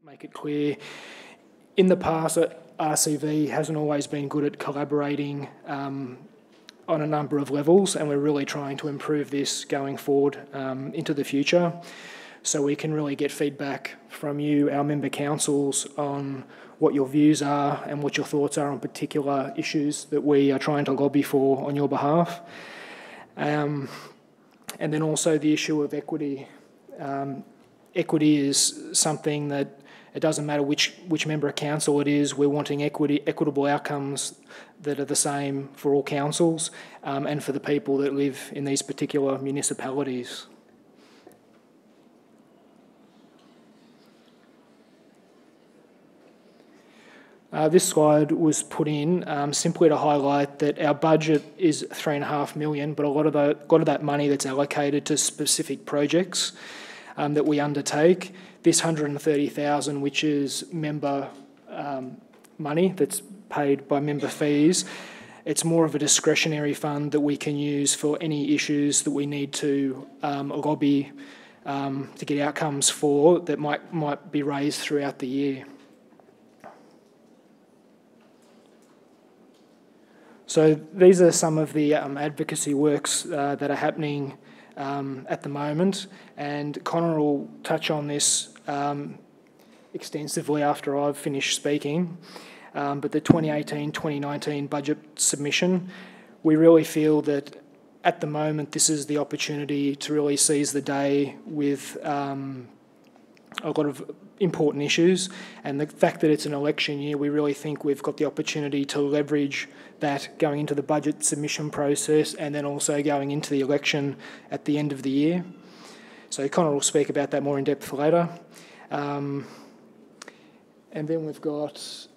Make it clear, in the past, RCV hasn't always been good at collaborating on a number of levels, and we're really trying to improve this going forward into the future, so we can really get feedback from you, our member councils, on what your views are and what your thoughts are on particular issues that we are trying to lobby for on your behalf. And then also the issue of equity. Equity is something that it doesn't matter which member of council it is, we're wanting equitable outcomes that are the same for all councils and for the people that live in these particular municipalities. This slide was put in simply to highlight that our budget is $3.5 million, but a lot of that money that's allocated to specific projects that we undertake. This $130,000, which is member money that's paid by member fees, it's more of a discretionary fund that we can use for any issues that we need to lobby to get outcomes for that might be raised throughout the year. So these are some of the advocacy works that are happening at the moment, and Connor will touch on this extensively after I've finished speaking. But the 2018-2019 budget submission, we really feel that at the moment this is the opportunity to really seize the day with a lot of important issues, and the fact that it's an election year, we really think we've got the opportunity to leverage that going into the budget submission process and then also going into the election at the end of the year. So Connor will speak about that more in depth later. And then we've got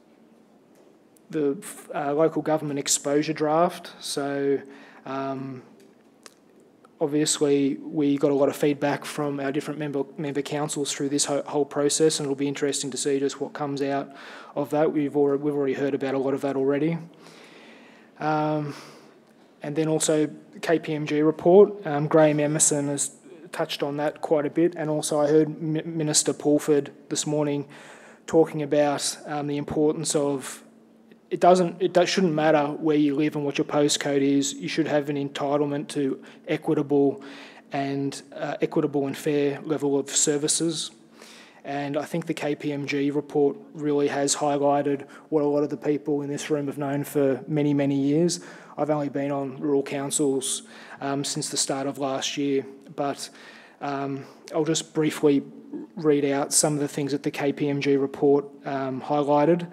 the local government exposure draft. So obviously we got a lot of feedback from our different member councils through this whole process, and it'll be interesting to see just what comes out of that. We've already heard about a lot of that already. And then also KPMG report. Graham Emerson has touched on that quite a bit, and also I heard Minister Pulford this morning talking about the importance of it shouldn't matter where you live and what your postcode is. You should have an entitlement to equitable and fair level of services. And I think the KPMG report really has highlighted what a lot of the people in this room have known for many, many years. I've only been on rural councils since the start of last year, but I'll just briefly read out some of the things that the KPMG report highlighted.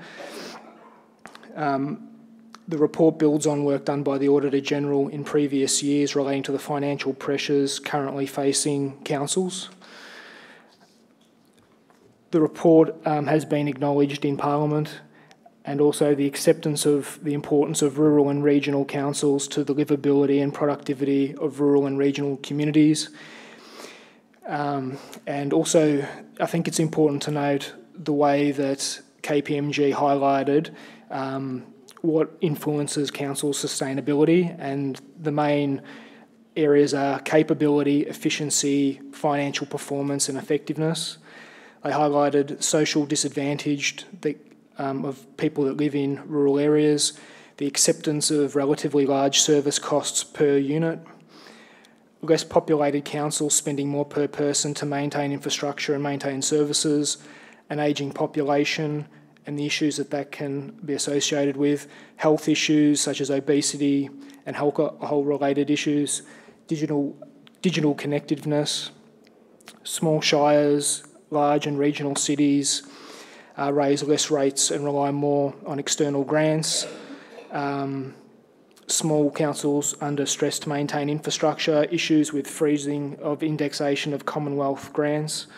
The report builds on work done by the Auditor General in previous years relating to the financial pressures currently facing councils. The report has been acknowledged in Parliament, and also the acceptance of the importance of rural and regional councils to the livability and productivity of rural and regional communities. And also, I think it's important to note the way that KPMG highlighted what influences council sustainability, and the main areas are capability, efficiency, financial performance and effectiveness. They highlighted social disadvantaged of people that live in rural areas, the acceptance of relatively large service costs per unit, less populated councils spending more per person to maintain infrastructure and maintain services, an ageing population and the issues that can be associated with, health issues such as obesity and alcohol-related issues, digital connectedness, small shires, large and regional cities raise less rates and rely more on external grants. Small councils under stress to maintain infrastructure, issues with freezing of indexation of Commonwealth grants,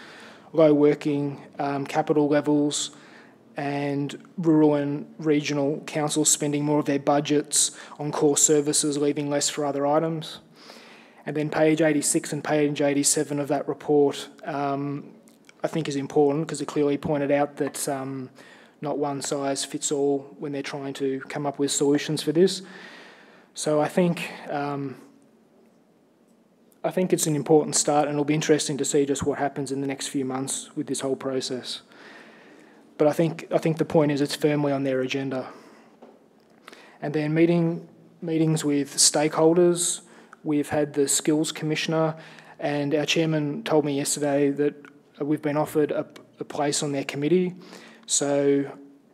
low working capital levels, and rural and regional councils spending more of their budgets on core services, leaving less for other items. And then page 86 and page 87 of that report I think is important, because it clearly pointed out that not one size fits all when they're trying to come up with solutions for this. So I think it's an important start, and it'll be interesting to see just what happens in the next few months with this whole process. But I think the point is it's firmly on their agenda. And then meetings with stakeholders. We've had the Skills Commissioner, and our chairman told me yesterday that we've been offered a place on their committee. So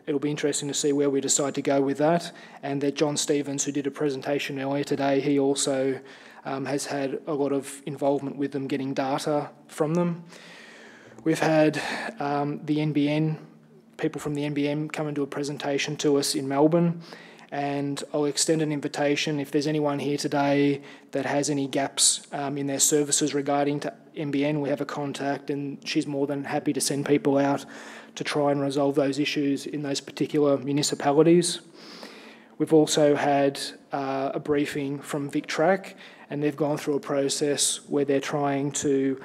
it'll be interesting to see where we decide to go with that. And that John Stevens, who did a presentation earlier today, he also has had a lot of involvement with them, getting data from them. We've had the NBN, people from the NBN come and do a presentation to us in Melbourne, and I'll extend an invitation if there's anyone here today that has any gaps in their services regarding to NBN. We have a contact, and she's more than happy to send people out to try and resolve those issues in those particular municipalities. We've also had a briefing from VicTrack, and they've gone through a process where they're trying to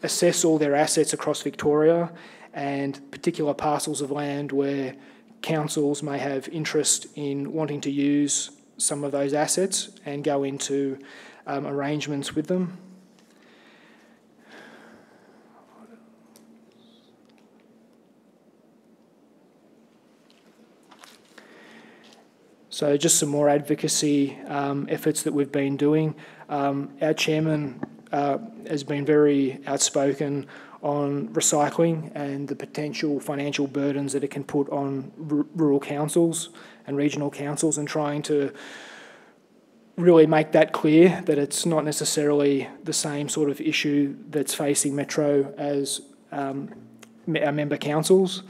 assess all their assets across Victoria and particular parcels of land where councils may have interest in wanting to use some of those assets and go into arrangements with them. So just some more advocacy efforts that we've been doing. Our chairman has been very outspoken on recycling and the potential financial burdens that it can put on rural councils and regional councils, and trying to really make that clear that it's not necessarily the same sort of issue that's facing Metro as our member councils.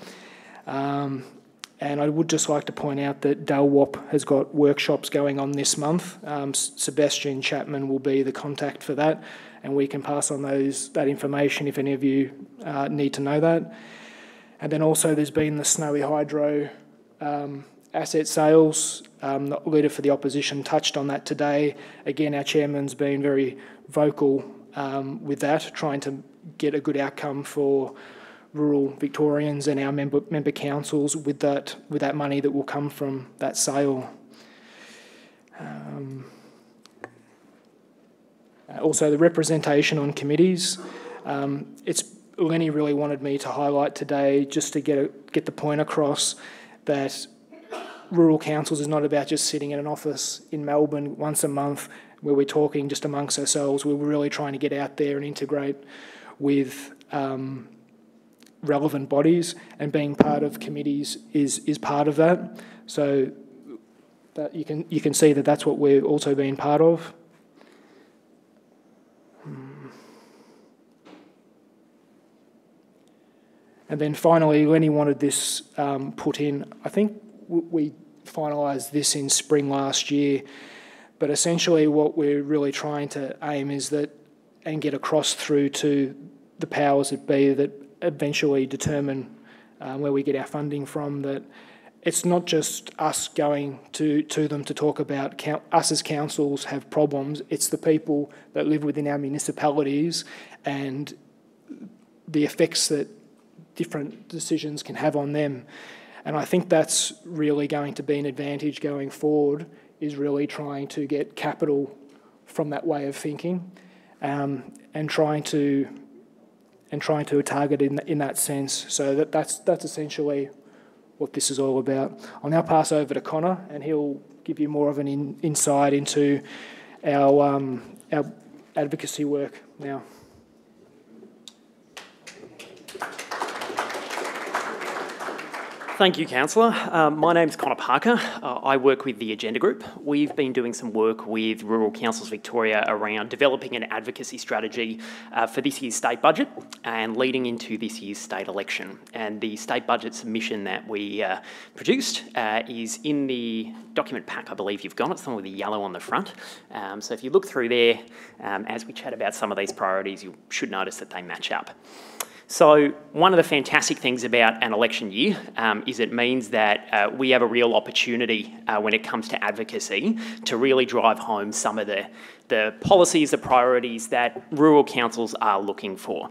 And I would just like to point out that DALWOP has got workshops going on this month. Sebastian Chapman will be the contact for that, and we can pass on that information if any of you need to know that. And then also there's been the Snowy Hydro asset sales. The Leader for the Opposition touched on that today. Again, our chairman's been very vocal with that, trying to get a good outcome for rural Victorians and our member councils with that money that will come from that sale. Also, the representation on committees. Lenny really wanted me to highlight today, just to get the point across, that rural councils is not about just sitting in an office in Melbourne once a month where we're talking just amongst ourselves. We're really trying to get out there and integrate with relevant bodies, and being part of committees is part of that. So that you can see that that's what we're also being part of. And then finally, Lenny wanted this put in. I think we finalised this in spring last year, but essentially what we're really trying to aim is that, and get across through to the powers that be that eventually determine where we get our funding from, that it's not just us going to them to talk about us as councils have problems, it's the people that live within our municipalities and the effects that different decisions can have on them. And I think that's really going to be an advantage going forward, is really trying to get capital from that way of thinking, and trying to target in that sense. So that's essentially what this is all about. I'll now pass over to Connor, and he'll give you more of an insight into our advocacy work now. Thank you, Councillor. My name's Connor Parker. I work with the Agenda Group. We've been doing some work with Rural Councils Victoria around developing an advocacy strategy for this year's state budget and leading into this year's state election. And the state budget submission that we produced is in the document pack. I believe you've got it, something with the yellow on the front. So if you look through there, as we chat about some of these priorities, you should notice that they match up. So one of the fantastic things about an election year is it means that we have a real opportunity when it comes to advocacy to really drive home some of the the policies, the priorities that rural councils are looking for.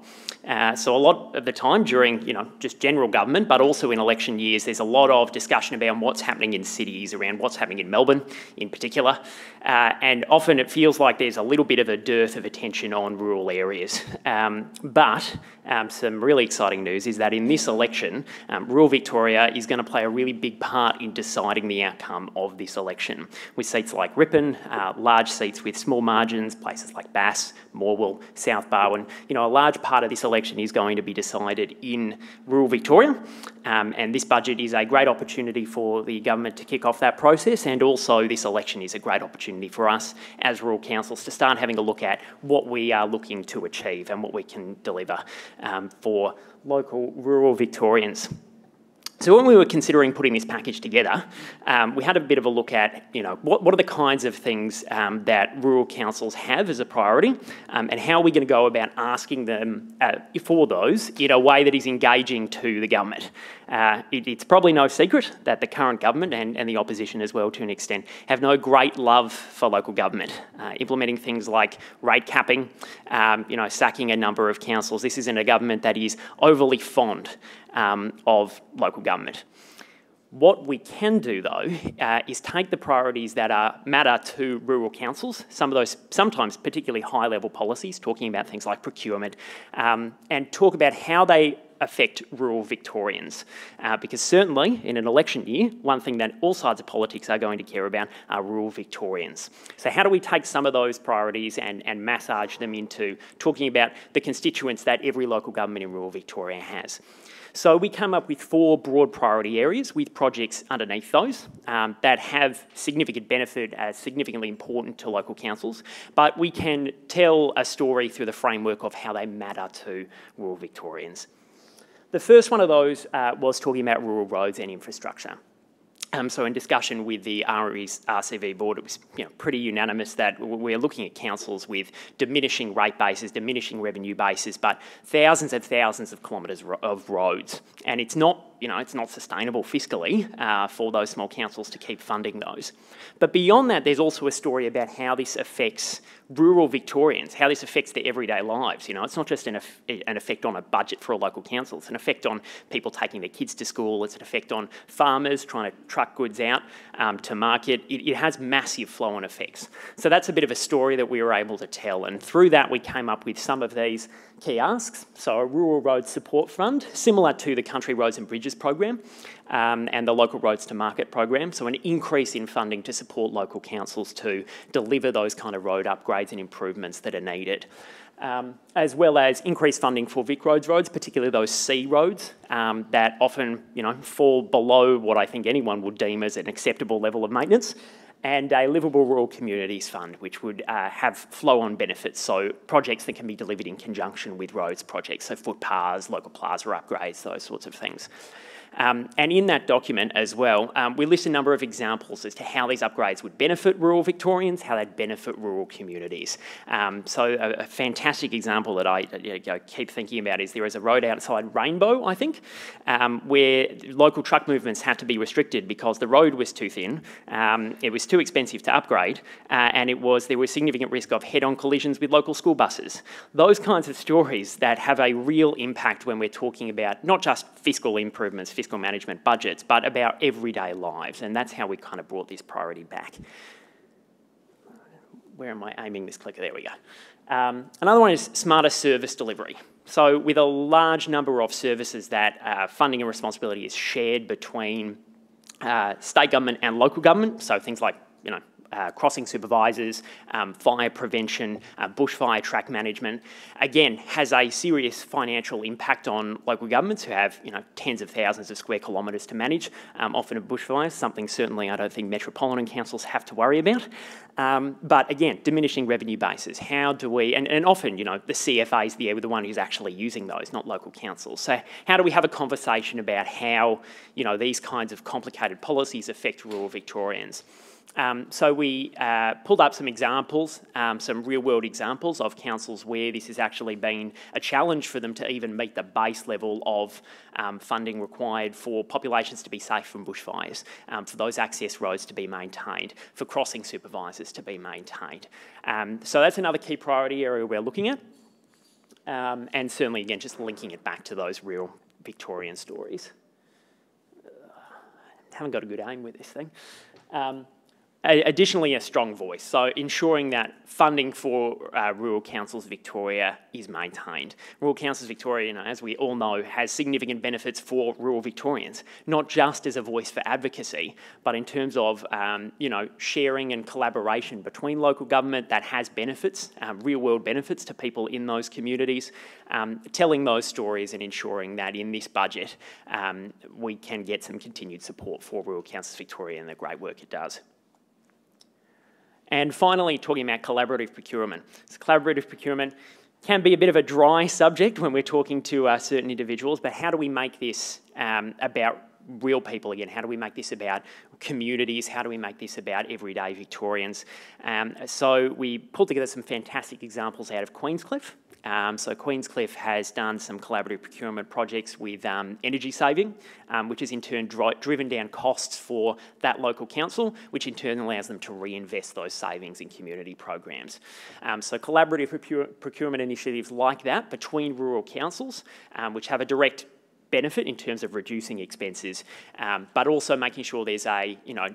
So a lot of the time during, just general government, but also in election years, there's a lot of discussion about what's happening in cities, around what's happening in Melbourne in particular. And often it feels like there's a little bit of a dearth of attention on rural areas. But some really exciting news is that in this election, rural Victoria is going to play a really big part in deciding the outcome of this election. With seats like Ripon, large seats with small margins, places like Bass, Morwell, South Barwon, a large part of this election is going to be decided in rural Victoria. And this budget is a great opportunity for the government to kick off that process, and also this election is a great opportunity for us as rural councils to start having a look at what we are looking to achieve and what we can deliver for local rural Victorians. So when we were considering putting this package together, we had a bit of a look at, what are the kinds of things that rural councils have as a priority, and how are we going to go about asking them for those in a way that is engaging to the government. It's probably no secret that the current government and the opposition as well, to an extent, have no great love for local government. Implementing things like rate capping, sacking a number of councils. This isn't a government that is overly fond of local government. What we can do, though, is take the priorities that matter to rural councils, some of those sometimes particularly high-level policies, talking about things like procurement, and talk about how they affect rural Victorians. Because certainly, in an election year, one thing that all sides of politics are going to care about are rural Victorians. So how do we take some of those priorities and massage them into talking about the constituents that every local government in rural Victoria has? So we come up with 4 broad priority areas with projects underneath those that have significant benefit, significantly important to local councils, but we can tell a story through the framework of how they matter to rural Victorians. The first one of those was talking about rural roads and infrastructure. So in discussion with the RCV board, it was pretty unanimous that we're looking at councils with diminishing rate bases, diminishing revenue bases, but thousands and thousands of kilometres of roads. And it's not, it's not sustainable fiscally for those small councils to keep funding those. But beyond that, there's also a story about how this affects rural Victorians, how this affects their everyday lives. It's not just an effect on a budget for a local council, it's an effect on people taking their kids to school, it's an effect on farmers trying to truck goods out to market. It has massive flow-on effects. So that's a bit of a story that we were able to tell, and through that we came up with some of these key asks. So a Rural Roads Support Fund, similar to the Country Roads and Bridges program and the Local Roads to Market program, so an increase in funding to support local councils to deliver those kind of road upgrades and improvements that are needed. As well as increased funding for Vic Roads roads, particularly those C roads that often fall below what I think anyone would deem as an acceptable level of maintenance, and a Livable Rural Communities Fund, which would have flow-on benefits, so projects that can be delivered in conjunction with roads projects, so footpaths, local plaza upgrades, those sorts of things. And in that document as well, we list a number of examples as to how these upgrades would benefit rural Victorians, how they'd benefit rural communities. So a fantastic example that I keep thinking about is there is a road outside Rainbow, I think, where local truck movements had to be restricted because the road was too thin, it was too expensive to upgrade, and there was significant risk of head-on collisions with local school buses. Those kinds of stories that have a real impact when we're talking about not just fiscal improvements, fiscal management budgets, but about everyday lives, and that's how we kind of brought this priority back. Where am I aiming this clicker? There we go. Another one is smarter service delivery. So with a large number of services that funding and responsibility is shared between state government and local government, so things like crossing supervisors, fire prevention, bushfire track management, again, has a serious financial impact on local governments who have tens of thousands of square kilometres to manage, often of bushfires, something certainly I don't think metropolitan councils have to worry about. But again, diminishing revenue bases. How do we, and often, the CFA is the one who's actually using those, not local councils. So how do we have a conversation about how, these kinds of complicated policies affect rural Victorians? So we pulled up some examples, some real-world examples of councils where this has actually been a challenge for them to even meet the base level of funding required for populations to be safe from bushfires, for those access roads to be maintained, for crossing supervisors to be maintained. So that's another key priority area we're looking at. And certainly, again, just linking it back to those real Victorian stories. Haven't got a good aim with this thing. Additionally, a strong voice, so ensuring that funding for Rural Councils Victoria is maintained. Rural Councils Victoria, as we all know, has significant benefits for rural Victorians, not just as a voice for advocacy, but in terms of sharing and collaboration between local government that has benefits, real-world benefits to people in those communities, telling those stories and ensuring that in this budget we can get some continued support for Rural Councils Victoria and the great work it does. And finally, talking about collaborative procurement. So collaborative procurement can be a bit of a dry subject when we're talking to certain individuals, but how do we make this about real people again? How do we make this about communities? How do we make this about everyday Victorians? So we pulled together some fantastic examples out of Queenscliff. So Queenscliff has done some collaborative procurement projects with energy saving, which has in turn driven down costs for that local council, which in turn allows them to reinvest those savings in community programs. So collaborative procurement initiatives like that between rural councils, which have a direct benefit in terms of reducing expenses, but also making sure there's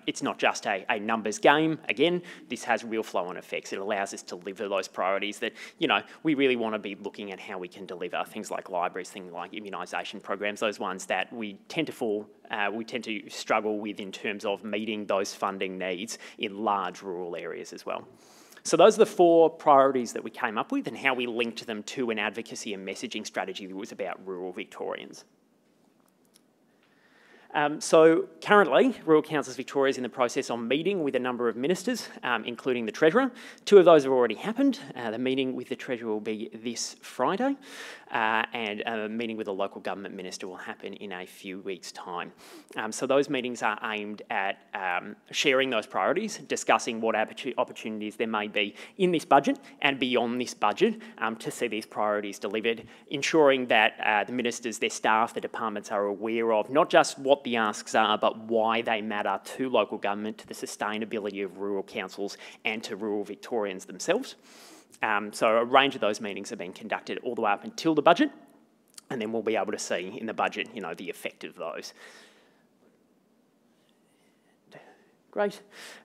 it's not just a numbers game. Again, this has real flow-on effects. It allows us to deliver those priorities that, we really want to be looking at how we can deliver things like libraries, things like immunisation programs, those ones that we tend to struggle with in terms of meeting those funding needs in large rural areas as well. So those are the 4 priorities that we came up with and how we linked them to an advocacy and messaging strategy that was about rural Victorians. So currently, Rural Councils Victoria is in the process of meeting with a number of ministers, including the Treasurer. 2 of those have already happened. The meeting with the Treasurer will be this Friday, and a meeting with a local government minister will happen in a few weeks' time. So those meetings are aimed at sharing those priorities, discussing what opportunities there may be in this budget and beyond this budget to see these priorities delivered, ensuring that the ministers, their staff, the departments are aware of not just what the asks are, but why they matter to local government, to the sustainability of rural councils and to rural Victorians themselves. So a range of those meetings have been conducted all the way up until the budget, and then we'll be able to see in the budget, the effect of those. Great.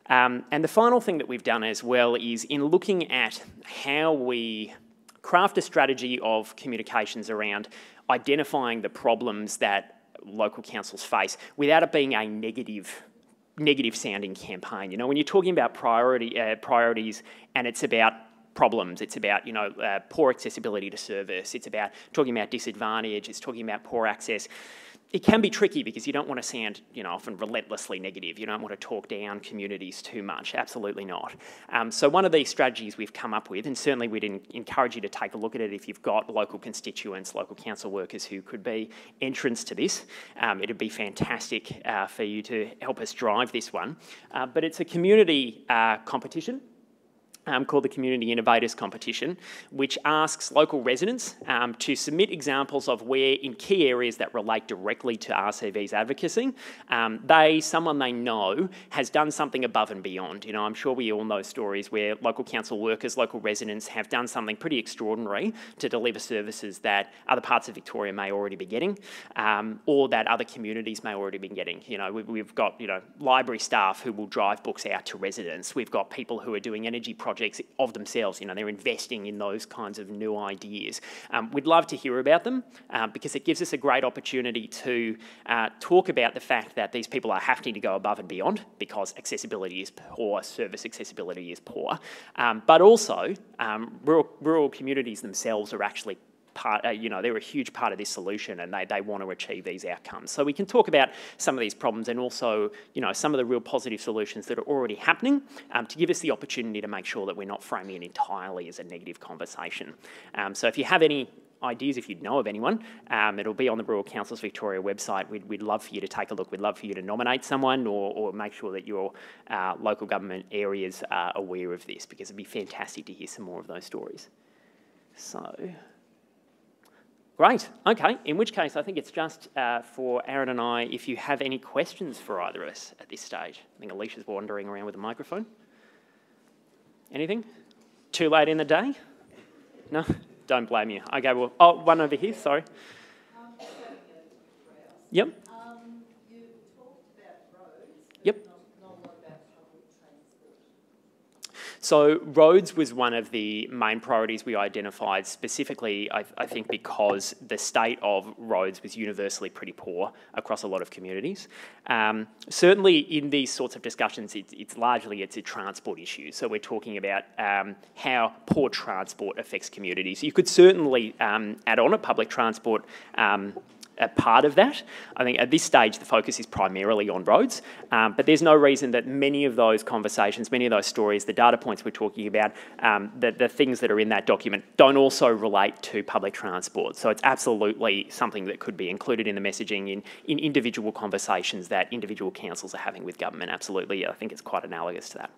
And the final thing that we've done as well is in looking at how we craft a strategy of communications around identifying the problems that local councils face without it being a negative sounding campaign. When you're talking about priorities and it's about problems, it's about poor accessibility to service, it's about talking about disadvantage, it's talking about poor access. It can be tricky because you don't want to sound, often relentlessly negative. You don't want to talk down communities too much. Absolutely not. So one of these strategies we've come up with, and certainly we'd encourage you to take a look at it if you've got local constituents, local council workers who could be entrants to this. It'd be fantastic for you to help us drive this one. But it's a community competition. Called the Community Innovators Competition, which asks local residents to submit examples of where, in key areas that relate directly to RCV's advocacy, someone they know has done something above and beyond. I'm sure we all know stories where local council workers, local residents have done something pretty extraordinary to deliver services that other parts of Victoria may already be getting, or that other communities may already be getting. We've got library staff who will drive books out to residents. We've got people who are doing energy projects of themselves. They're investing in those kinds of new ideas. We'd love to hear about them because it gives us a great opportunity to talk about the fact that these people are having to go above and beyond because accessibility is poor, service accessibility is poor, but also rural communities themselves are actually they're a huge part of this solution and they want to achieve these outcomes. So we can talk about some of these problems and also, some of the real positive solutions that are already happening to give us the opportunity to make sure that we're not framing it entirely as a negative conversation. So if you have any ideas if you'd know of anyone. It'll be on the Rural Councils Victoria website. We'd love for you to take a look. We'd love for you to nominate someone or make sure that your local government areas are aware of this, because it'd be fantastic to hear some more of those stories. So, great. Okay, in which case I think it's just for Aaron and I, if you have any questions for either of us at this stage. I think Alicia's wandering around with a microphone. Anything? Too late in the day? No? Don't blame you. Okay, well, oh, one over here, sorry. Yep. You talked about roads, but yep. not a lot about public transport. So roads was one of the main priorities we identified, specifically, I think, because the state of roads was universally pretty poor across a lot of communities. Certainly in these sorts of discussions, it's largely a transport issue. So we're talking about how poor transport affects communities. You could certainly add on a public transport a part of that. I think at this stage the focus is primarily on roads, but there's no reason that many of those conversations, many of those stories, the data points we're talking about, the things that are in that document don't also relate to public transport. So it's absolutely something that could be included in the messaging in individual conversations that individual councils are having with government. Absolutely, I think it's quite analogous to that.